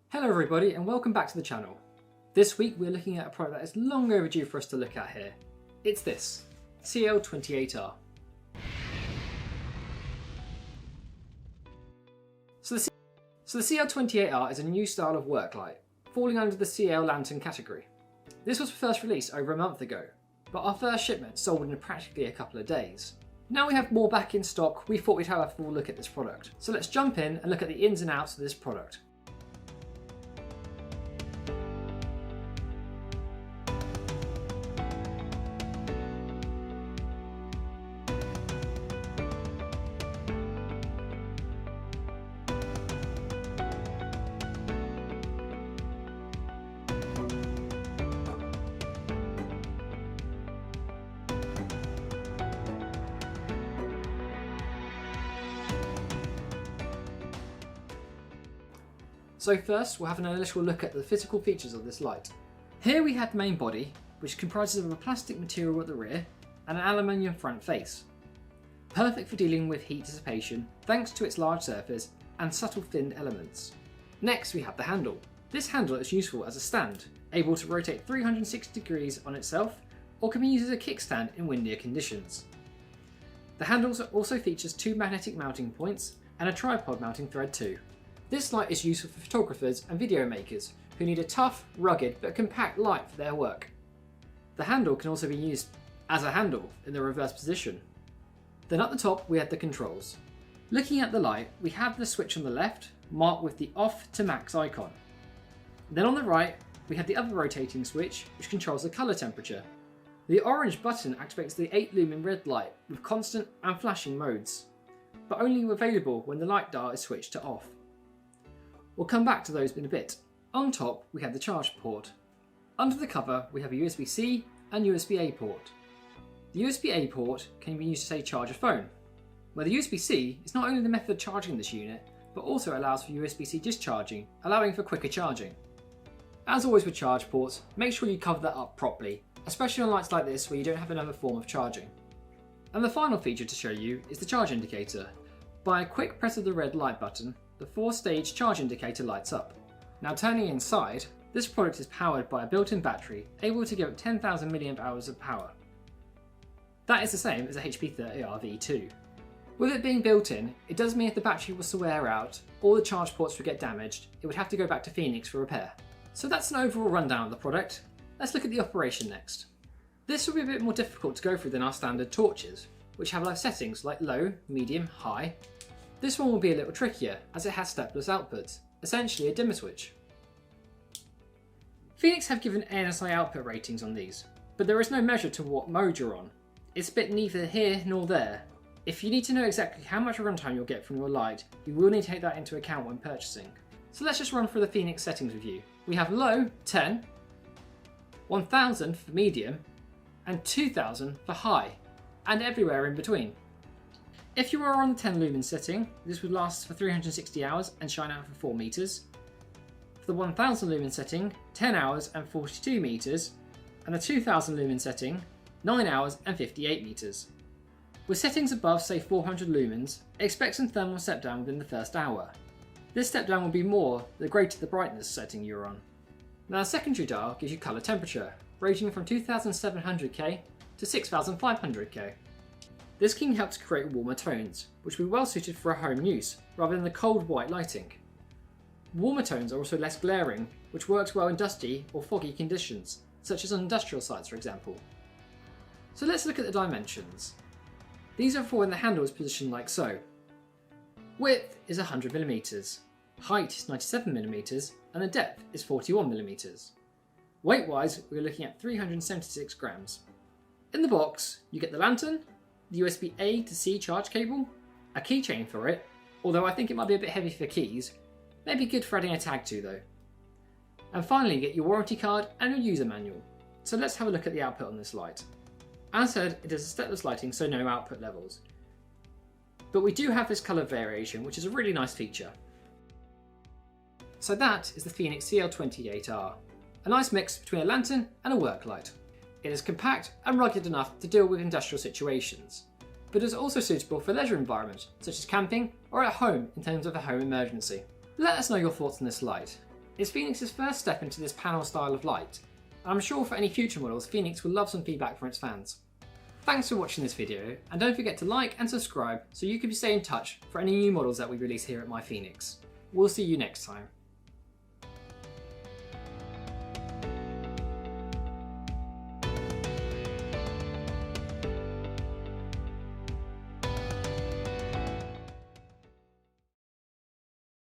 Hello everybody and welcome back to the channel. This week we're looking at a product that is long overdue for us to look at here. It's this, CL28R. So the CL28R is a new style of work light, falling under the CL Lantern category. This was first released over a month ago, but our first shipment sold in practically a couple of days. Now we have more back in stock, we thought we'd have a full look at this product. So let's jump in and look at the ins and outs of this product. So first, we'll have an initial look at the physical features of this light. Here we have the main body, which comprises of a plastic material at the rear and an aluminium front face. Perfect for dealing with heat dissipation thanks to its large surface and subtle finned elements. Next we have the handle. This handle is useful as a stand, able to rotate 360 degrees on itself or can be used as a kickstand in windier conditions. The handle also features two magnetic mounting points and a tripod mounting thread too. This light is useful for photographers and video makers who need a tough, rugged but compact light for their work. The handle can also be used as a handle in the reverse position. Then at the top we have the controls. Looking at the light, we have the switch on the left marked with the off to max icon. Then on the right we have the other rotating switch which controls the colour temperature. The orange button activates the 8 lumen red light with constant and flashing modes, but only available when the light dial is switched to off. We'll come back to those in a bit. On top we have the charge port. Under the cover we have a USB-C and USB-A port. The USB-A port can be used to say charge a phone, where the USB-C is not only the method of charging this unit, but also allows for USB-C discharging, allowing for quicker charging. As always with charge ports, make sure you cover that up properly, especially on lights like this where you don't have another form of charging. And the final feature to show you is the charge indicator. By a quick press of the red light button, the 4-stage charge indicator lights up. Now turning inside, this product is powered by a built-in battery able to give up 10,000 mAh of power. That is the same as a HP30R V2. With it being built in, it does mean if the battery was to wear out or the charge ports would get damaged, it would have to go back to Phoenix for repair. So that's an overall rundown of the product. Let's look at the operation next. This will be a bit more difficult to go through than our standard torches, which have live settings like low, medium, high. This one will be a little trickier as it has stepless outputs, essentially a dimmer switch. Phoenix have given ANSI output ratings on these, but there is no measure to what mode you're on. It's a bit neither here nor there. If you need to know exactly how much runtime you'll get from your light, you will need to take that into account when purchasing. So let's just run through the Phoenix settings with you. We have low, 10, 1000 for medium, and 2000 for high, and everywhere in between. If you are on the 10 lumen setting, this would last for 360 hours and shine out for 4 meters. For the 1000 lumen setting, 10 hours and 42 meters, and the 2000 lumen setting, 9 hours and 58 meters. With settings above say 400 lumens, expect some thermal step down within the first hour. This step down will be more the greater the brightness setting you're on. Now the secondary dial gives you colour temperature, ranging from 2700K to 6500K. This can help to create warmer tones, which will be well suited for a home use, rather than the cold white lighting. Warmer tones are also less glaring, which works well in dusty or foggy conditions, such as on industrial sites for example. So let's look at the dimensions. These are for when the handle is positioned like so. Width is 100mm, height is 97mm, and the depth is 41mm. Weight-wise, we're looking at 376 grams. In the box, you get the lantern, the USB-A to C charge cable, a keychain for it, although I think it might be a bit heavy for keys, maybe good for adding a tag to though. And finally you get your warranty card and your user manual. So let's have a look at the output on this light. As said, it is a stepless lighting, so no output levels. But we do have this colour variation, which is a really nice feature. So that is the Phoenix CL28R, a nice mix between a lantern and a work light. It is compact and rugged enough to deal with industrial situations, but is also suitable for leisure environments such as camping or at home in terms of a home emergency. Let us know your thoughts on this light. It's Phoenix's first step into this panel style of light, and I'm sure for any future models Phoenix will love some feedback from its fans. Thanks for watching this video, and don't forget to like and subscribe so you can stay in touch for any new models that we release here at MyPhoenix. We'll see you next time.